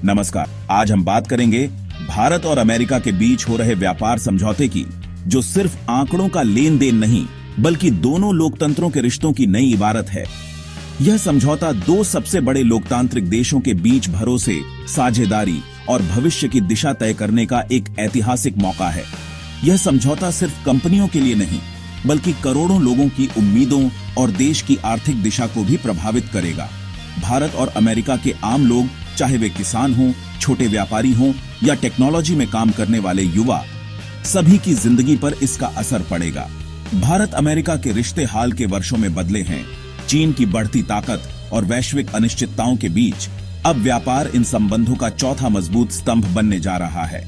नमस्कार। आज हम बात करेंगे भारत और अमेरिका के बीच हो रहे व्यापार समझौते की, जो सिर्फ आंकड़ों का लेन देन नहीं बल्कि दोनों लोकतंत्रों के रिश्तों की नई इबारत है। यह समझौता दो सबसे बड़े लोकतांत्रिक देशों के बीच भरोसे, साझेदारी और भविष्य की दिशा तय करने का एक ऐतिहासिक मौका है। यह समझौता सिर्फ कंपनियों के लिए नहीं बल्कि करोड़ों लोगों की उम्मीदों और देश की आर्थिक दिशा को भी प्रभावित करेगा। भारत और अमेरिका के आम लोग, चाहे वे किसान हों, छोटे व्यापारी हों या टेक्नोलॉजी में काम करने वाले युवा, सभी की जिंदगी पर इसका असर पड़ेगा। भारत अमेरिका के रिश्ते हाल के वर्षों में बदले हैं। चीन की बढ़ती ताकत और वैश्विक अनिश्चितताओं के बीच अब व्यापार इन संबंधों का चौथा मजबूत स्तंभ बनने जा रहा है।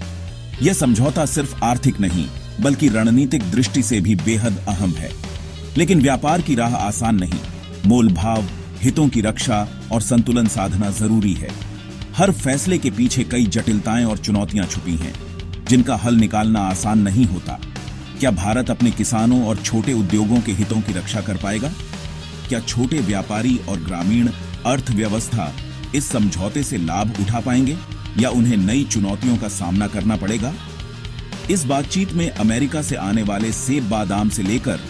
यह समझौता सिर्फ आर्थिक नहीं बल्कि रणनीतिक दृष्टि से भी बेहद अहम है। लेकिन व्यापार की राह आसान नहीं। मोल भाव, हितों की रक्षा और संतुलन साधना जरूरी है। हर फैसले के पीछे कई जटिलताएं और चुनौतियां छुपी हैं, जिनका हल निकालना आसान नहीं होता। क्या भारत अपने किसानों और छोटे उद्योगों के हितों की रक्षा कर पाएगा? क्या छोटे व्यापारी और ग्रामीण अर्थव्यवस्था इस समझौते से लाभ उठा पाएंगे या उन्हें नई चुनौतियों का सामना करना पड़ेगा? इस बातचीत में अमेरिका से आने वाले सेब, बादाम से लेकर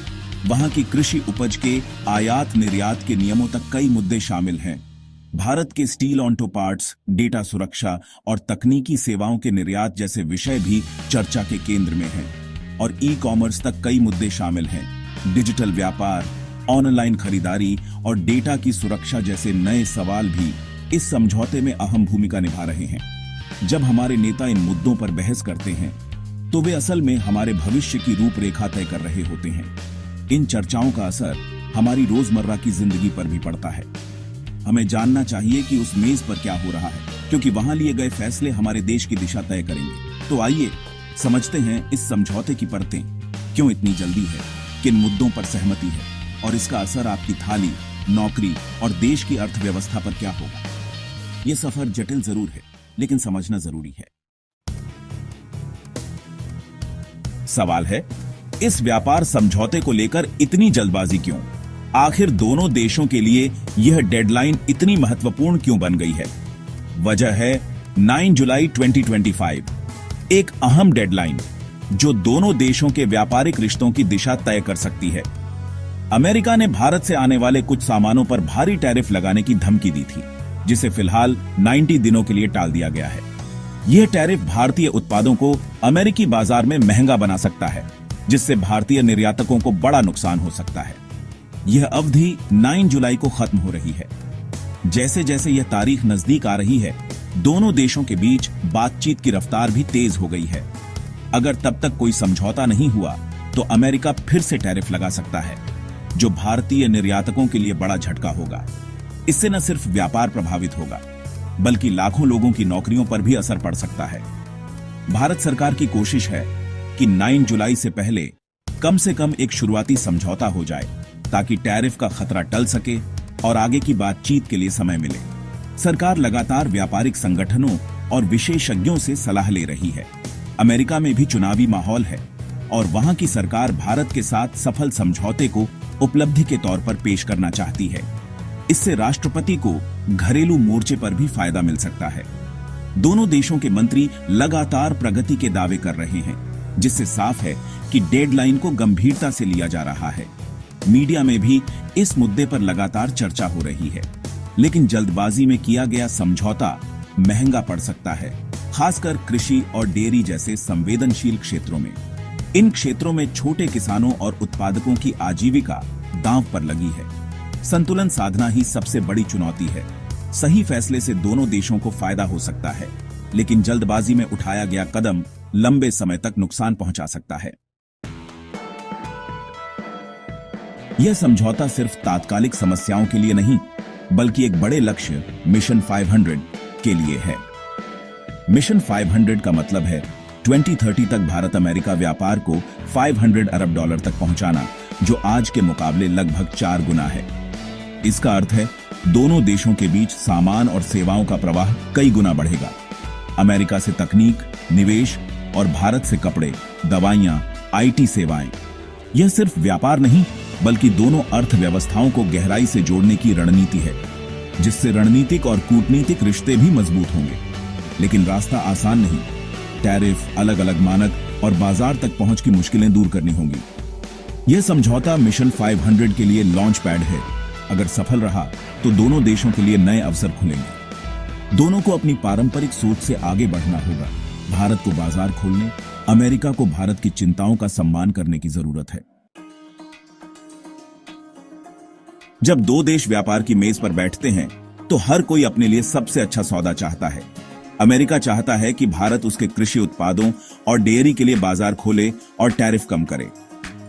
वहां की कृषि उपज के आयात निर्यात के नियमों तक कई मुद्दे शामिल हैं। भारत के स्टील ऑटो पार्ट्स, डेटा सुरक्षा और तकनीकी सेवाओं के निर्यात जैसे विषय भी चर्चा के केंद्र में हैं। और ई कॉमर्स तक कई मुद्दे शामिल हैं। डिजिटल व्यापार, ऑनलाइन खरीदारी और डेटा की सुरक्षा जैसे नए सवाल भी इस समझौते में अहम भूमिका निभा रहे हैं। जब हमारे नेता इन मुद्दों पर बहस करते हैं तो वे असल में हमारे भविष्य की रूपरेखा तय कर रहे होते हैं। इन चर्चाओं का असर हमारी रोजमर्रा की जिंदगी पर भी पड़ता है। हमें जानना चाहिए कि उस मेज पर क्या हो रहा है, क्योंकि वहां लिए गए फैसले हमारे देश की दिशा तय करेंगे। तो आइए समझते हैं इस समझौते की परतें, क्यों इतनी जल्दी है, किन मुद्दों पर सहमति है और इसका असर आपकी थाली, नौकरी और देश की अर्थव्यवस्था पर क्या होगा। यह सफर जटिल जरूर है, लेकिन समझना जरूरी है। सवाल है, इस व्यापार समझौते को लेकर इतनी जल्दबाजी क्यों? आखिर दोनों देशों के लिए यह डेडलाइन इतनी महत्वपूर्ण क्यों बन गई है? वजह है 9 जुलाई 2025, एक अहम डेडलाइन जो दोनों देशों के व्यापारिक रिश्तों की दिशा तय कर सकती है। अमेरिका ने भारत से आने वाले कुछ सामानों पर भारी टैरिफ लगाने की धमकी दी थी, जिसे फिलहाल 90 दिनों के लिए टाल दिया गया है। यह टैरिफ भारतीय उत्पादों को अमेरिकी बाजार में महंगा बना सकता है, जिससे भारतीय निर्यातकों को बड़ा नुकसान हो सकता है। यह अवधि 9 जुलाई को खत्म हो रही है। जैसे जैसे यह तारीख नजदीक आ रही है, दोनों देशों के बीच बातचीत की रफ्तार भी तेज हो गई है। अगर तब तक कोई समझौता नहीं हुआ तो अमेरिका फिर से टैरिफ लगा सकता है, जो भारतीय निर्यातकों के लिए बड़ा झटका होगा। इससे न सिर्फ व्यापार प्रभावित होगा बल्कि लाखों लोगों की नौकरियों पर भी असर पड़ सकता है। भारत सरकार की कोशिश है कि 9 जुलाई से पहले कम से कम एक शुरुआती समझौता हो जाए, ताकि टैरिफ का खतरा टल सके और आगे की बातचीत के लिए समय मिले। सरकार लगातार व्यापारिक संगठनों और विशेषज्ञों से सलाह ले रही है। अमेरिका में भी चुनावी माहौल है और वहां की सरकार भारत के साथ सफल समझौते को उपलब्धि के तौर पर पेश करना चाहती है। इससे राष्ट्रपति को घरेलू मोर्चे पर भी फायदा मिल सकता है। दोनों देशों के मंत्री लगातार प्रगति के दावे कर रहे हैं, जिससे साफ है कि डेडलाइन को गंभीरता से लिया जा रहा है। मीडिया में भी इस मुद्दे पर लगातार चर्चा हो रही है। लेकिन जल्दबाजी में किया गया समझौता महंगा पड़ सकता है, खासकर कृषि और डेयरी जैसे संवेदनशील क्षेत्रों में। इन क्षेत्रों में छोटे किसानों और उत्पादकों की आजीविका दांव पर लगी है। संतुलन साधना ही सबसे बड़ी चुनौती है। सही फैसले से दोनों देशों को फायदा हो सकता है, लेकिन जल्दबाजी में उठाया गया कदम लंबे समय तक नुकसान पहुंचा सकता है। यह समझौता सिर्फ तात्कालिक समस्याओं के लिए नहीं बल्कि एक बड़े लक्ष्य मिशन 500 के लिए है। मिशन 500 का मतलब है 2030 तक भारत अमेरिका व्यापार को $500 अरब तक पहुंचाना, जो आज के मुकाबले लगभग 4 गुना है। इसका अर्थ है दोनों देशों के बीच सामान और सेवाओं का प्रवाह कई गुना बढ़ेगा। अमेरिका से तकनीक, निवेश और भारत से कपड़े, दवाइयां, IT सेवाएं। यह सिर्फ व्यापार नहीं बल्कि दोनों अर्थव्यवस्थाओं को गहराई से जोड़ने की रणनीति है, जिससे रणनीतिक और कूटनीतिक रिश्ते भी मजबूत होंगे। लेकिन रास्ता आसान नहीं। टैरिफ, अलग अलग मानक और बाजार तक पहुंच की मुश्किलें दूर करनी होंगी। यह समझौता मिशन 500 के लिए लॉन्च पैड है। अगर सफल रहा तो दोनों देशों के लिए नए अवसर खुलेंगे। दोनों को अपनी पारंपरिक सोच से आगे बढ़ना होगा। भारत को बाजार खोलने, अमेरिका को भारत की चिंताओं का सम्मान करने की जरूरत है। जब दो देश व्यापार की मेज पर बैठते हैं तो हर कोई अपने लिए सबसे अच्छा सौदा चाहता है। अमेरिका चाहता है कि भारत उसके कृषि उत्पादों और डेयरी के लिए बाजार खोले और टैरिफ कम करे।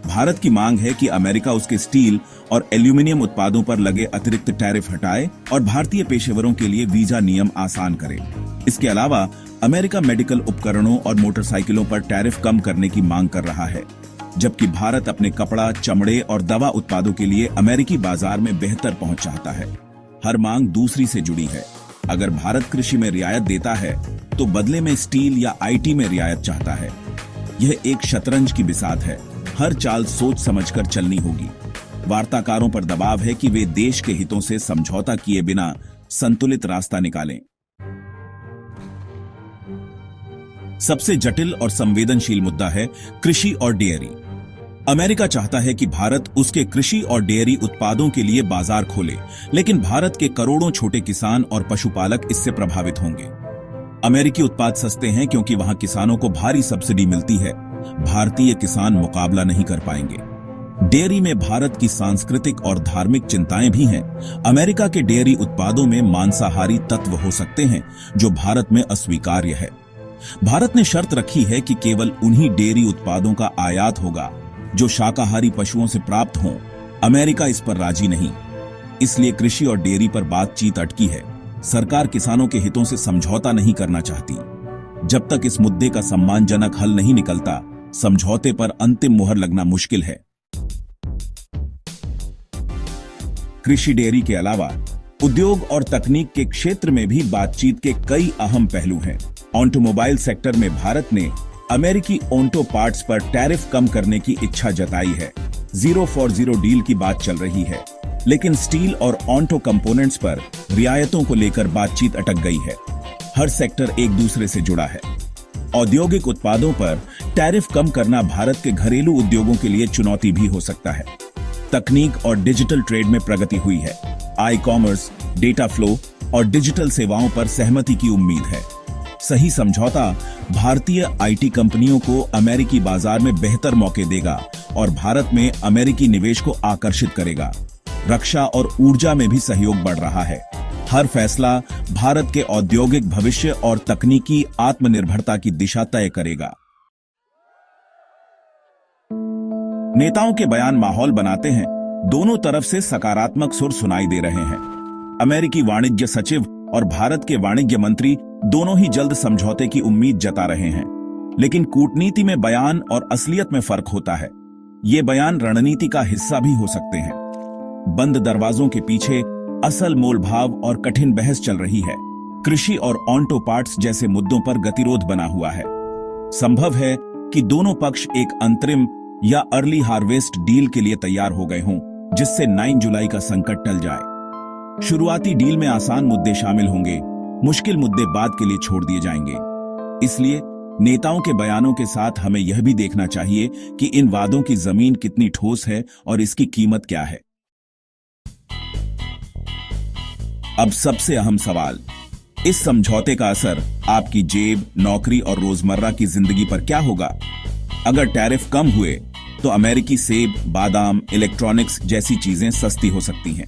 भारत की मांग है कि अमेरिका उसके स्टील और एल्यूमिनियम उत्पादों पर लगे अतिरिक्त टैरिफ हटाए और भारतीय पेशेवरों के लिए वीजा नियम आसान करे। इसके अलावा अमेरिका मेडिकल उपकरणों और मोटरसाइकिलों पर टैरिफ कम करने की मांग कर रहा है, जबकि भारत अपने कपड़ा, चमड़े और दवा उत्पादों के लिए अमेरिकी बाजार में बेहतर पहुंच चाहता है। हर मांग दूसरी से जुड़ी है। अगर भारत कृषि में रियायत देता है तो बदले में स्टील या आईटी में रियायत चाहता है। यह एक शतरंज की बिसात है। हर चाल सोच समझकर चलनी होगी। वार्ताकारों पर दबाव है कि वे देश के हितों से समझौता किए बिना संतुलित रास्ता निकालें। सबसे जटिल और संवेदनशील मुद्दा है कृषि और डेयरी। अमेरिका चाहता है कि भारत उसके कृषि और डेयरी उत्पादों के लिए बाजार खोले, लेकिन भारत के करोड़ों छोटे किसान और पशुपालक इससे प्रभावित होंगे। अमेरिकी उत्पाद सस्ते हैं क्योंकि वहां किसानों को भारी सब्सिडी मिलती है। भारतीय किसान मुकाबला नहीं कर पाएंगे। डेयरी में भारत की सांस्कृतिक और धार्मिक चिंताएं भी हैं। अमेरिका के डेयरी उत्पादों में मांसाहारी तत्व हो सकते हैं जो भारत में अस्वीकार्य है। भारत ने शर्त रखी है कि केवल उन्हीं डेयरी उत्पादों का आयात होगा जो शाकाहारी पशुओं से प्राप्त हों। अमेरिका इस पर राजी नहीं, इसलिए कृषि और डेयरी पर बातचीत अटकी है। सरकार किसानों के हितों से समझौता नहीं करना चाहती। जब तक इस मुद्दे का सम्मानजनक हल नहीं निकलता, समझौते पर अंतिम मुहर लगना मुश्किल है। कृषि डेयरी के अलावा उद्योग और तकनीक के क्षेत्र में भी बातचीत के कई अहम पहलू हैं। ऑटोमोबाइल सेक्टर में भारत ने अमेरिकी ऑटो पार्ट्स पर टैरिफ कम करने की इच्छा जताई है। 0 for 0 डील की बात चल रही है, लेकिन स्टील और ऑटो कंपोनेंट्स पर रियायतों को लेकर बातचीत अटक गई है। हर सेक्टर एक दूसरे से जुड़ा है। औद्योगिक उत्पादों पर टैरिफ कम करना भारत के घरेलू उद्योगों के लिए चुनौती भी हो सकता है। तकनीक और डिजिटल ट्रेड में प्रगति हुई है। ई कॉमर्स, डेटा फ्लो और डिजिटल सेवाओं पर सहमति की उम्मीद है। सही समझौता भारतीय आईटी कंपनियों को अमेरिकी बाजार में बेहतर मौके देगा और भारत में अमेरिकी निवेश को आकर्षित करेगा। रक्षा और ऊर्जा में भी सहयोग बढ़ रहा है। हर फैसला भारत के औद्योगिक भविष्य और तकनीकी आत्मनिर्भरता की दिशा तय करेगा। नेताओं के बयान माहौल बनाते हैं। दोनों तरफ से सकारात्मक सुर सुनाई दे रहे हैं। अमेरिकी वाणिज्य सचिव और भारत के वाणिज्य मंत्री दोनों ही जल्द समझौते की उम्मीद जता रहे हैं, लेकिन कूटनीति में बयान और असलियत में फर्क होता है। ये बयान रणनीति का हिस्सा भी हो सकते हैं। बंद दरवाजों के पीछे असल मोलभाव और कठिन बहस चल रही है। कृषि और ऑटो पार्ट्स जैसे मुद्दों पर गतिरोध बना हुआ है। संभव है कि दोनों पक्ष एक अंतरिम या अर्ली हार्वेस्ट डील के लिए तैयार हो गए हों, जिससे 9 जुलाई का संकट टल जाए। शुरुआती डील में आसान मुद्दे शामिल होंगे, मुश्किल मुद्दे बाद के लिए छोड़ दिए जाएंगे। इसलिए नेताओं के बयानों के साथ हमें यह भी देखना चाहिए कि इन वादों की जमीन कितनी ठोस है और इसकी कीमत क्या है। अब सबसे अहम सवाल, इस समझौते का असर आपकी जेब, नौकरी और रोजमर्रा की जिंदगी पर क्या होगा? अगर टैरिफ कम हुए तो अमेरिकी सेब, बादाम, इलेक्ट्रॉनिक्स जैसी चीजें सस्ती हो सकती हैं,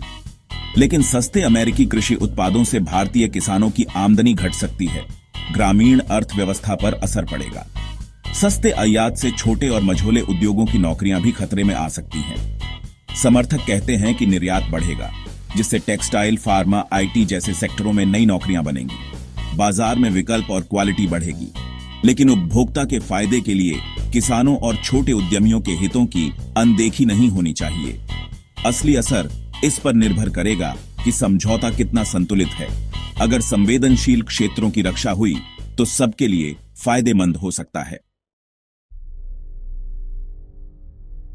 लेकिन सस्ते अमेरिकी कृषि उत्पादों से भारतीय किसानों की आमदनी घट सकती है। ग्रामीण अर्थव्यवस्था पर असर पड़ेगा। सस्ते आयात से छोटे और मझोले उद्योगों की नौकरियां भी खतरे में आ सकती हैं। समर्थक कहते हैं कि निर्यात बढ़ेगा, जिससे टेक्सटाइल, फार्मा, आईटी जैसे सेक्टरों में नई नौकरियां बनेंगी। बाजार में विकल्प और क्वालिटी बढ़ेगी, लेकिन उपभोक्ता के फायदे के लिए किसानों और छोटे उद्यमियों के हितों की अनदेखी नहीं होनी चाहिए। असली असर इस पर निर्भर करेगा कि समझौता कितना संतुलित है। अगर संवेदनशील क्षेत्रों की रक्षा हुई तो सबके लिए फायदेमंद हो सकता है।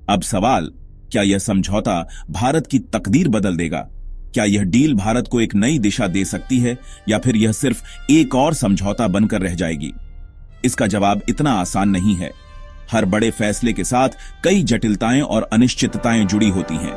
अब सवाल, क्या यह समझौता भारत की तकदीर बदल देगा? क्या यह डील भारत को एक नई दिशा दे सकती है या फिर यह सिर्फ एक और समझौता बनकर रह जाएगी? इसका जवाब इतना आसान नहीं है। हर बड़े फैसले के साथ कई जटिलताएं और अनिश्चितताएं जुड़ी होती हैं।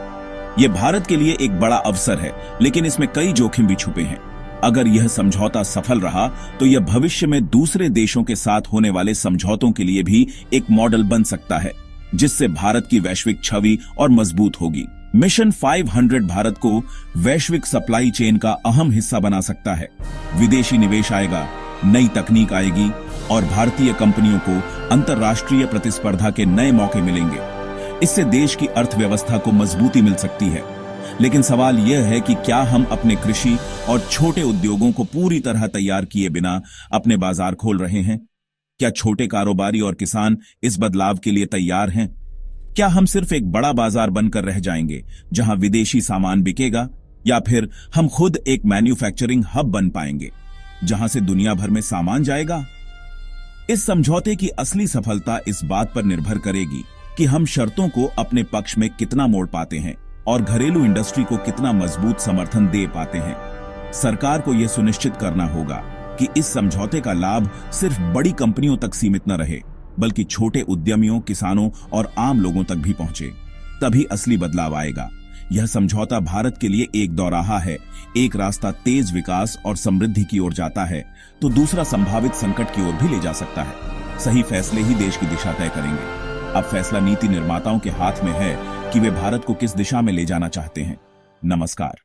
यह भारत के लिए एक बड़ा अवसर है, लेकिन इसमें कई जोखिम भी छुपे हैं। अगर यह समझौता सफल रहा तो यह भविष्य में दूसरे देशों के साथ होने वाले समझौतों के लिए भी एक मॉडल बन सकता है, जिससे भारत की वैश्विक छवि और मजबूत होगी। मिशन 500 भारत को वैश्विक सप्लाई चेन का अहम हिस्सा बना सकता है। विदेशी निवेश आएगा, नई तकनीक आएगी और भारतीय कंपनियों को अंतर्राष्ट्रीय प्रतिस्पर्धा के नए मौके मिलेंगे। इससे देश की अर्थव्यवस्था को मजबूती मिल सकती है। लेकिन सवाल यह है कि क्या हम अपने कृषि और छोटे उद्योगों को पूरी तरह तैयार किए बिना अपने बाजार खोल रहे हैं? क्या छोटे कारोबारी और किसान इस बदलाव के लिए तैयार हैं? क्या हम सिर्फ एक बड़ा बाजार बनकर रह जाएंगे जहां विदेशी सामान बिकेगा, या फिर हम खुद एक मैन्युफैक्चरिंग हब बन पाएंगे जहां से दुनिया भर में सामान जाएगा? इस समझौते की असली सफलता इस बात पर निर्भर करेगी कि हम शर्तों को अपने पक्ष में कितना मोड़ पाते हैं और घरेलू इंडस्ट्री को कितना मजबूत समर्थन दे पाते हैं। सरकार को यह सुनिश्चित करना होगा कि इस समझौते का लाभ सिर्फ बड़ी कंपनियों तक सीमित न रहे, बल्कि छोटे उद्यमियों, किसानों और आम लोगों तक भी पहुंचे। तभी असली बदलाव आएगा। यह समझौता भारत के लिए एक दोराहा है। एक रास्ता तेज विकास और समृद्धि की ओर जाता है, तो दूसरा संभावित संकट की ओर भी ले जा सकता है। सही फैसले ही देश की दिशा तय करेंगे। अब फैसला नीति निर्माताओं के हाथ में है कि वे भारत को किस दिशा में ले जाना चाहते हैं। नमस्कार।